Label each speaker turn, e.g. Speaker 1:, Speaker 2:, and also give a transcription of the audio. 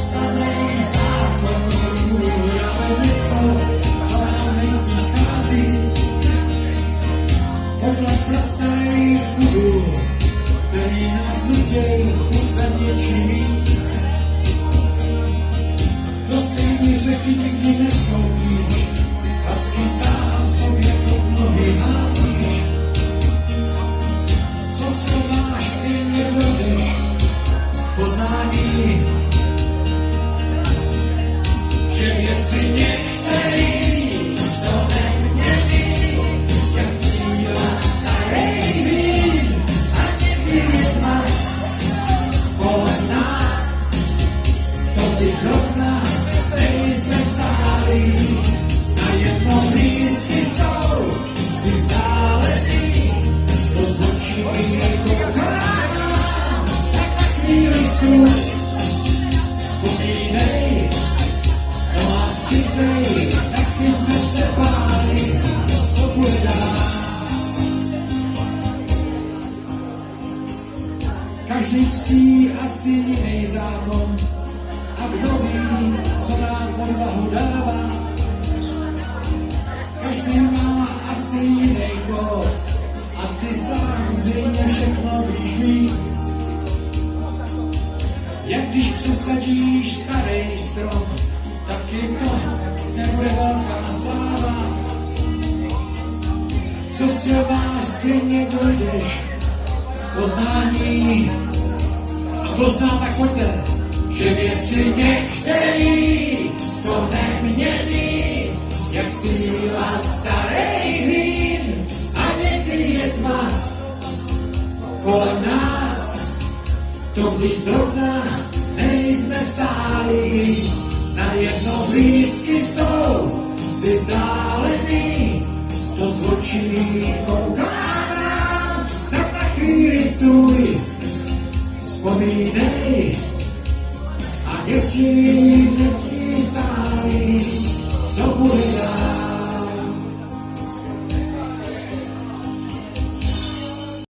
Speaker 1: nepsanej zákon, ale něco, co nám nejspíš schází. Pohled prastarý budu, který nás nutěj chuť za něčím. Do stejný řeky nikdy nestoupíš, vždycky sám sobě pod nohy házíš. Co zkoumáš, stejně budeš poznání, že věci některý jsou neměný, jak síla starej vín a někdy je tma kolem nás. To ty zrovna nejsme stálí, na jedno blízky jsou si vzdálený, to zvučí koukána, tak na chvíli stůl. Vzpomínej, no a přiznej, taky jsme se báli, co bude dál. Každý ctí asi jiný zákon, a kdo ví, co nám odvahu dává. Každý má asi jiný kód a ty sám zřejmě všechno víš mít. Jak když přesadíš starý strom, taky to nebude velká sláva. Co chtěl máš, stejně dojdeš poznání. A kdo zná, tak pojďte, že věci některý jsou neměný, jak síla starej vín a někdy je tma kolem nás. To když zrovna nejsme stálí, na jedno blízky jsou si vzdálený, to z očí kouká nám, tak na chvíli stůj, vzpomínej.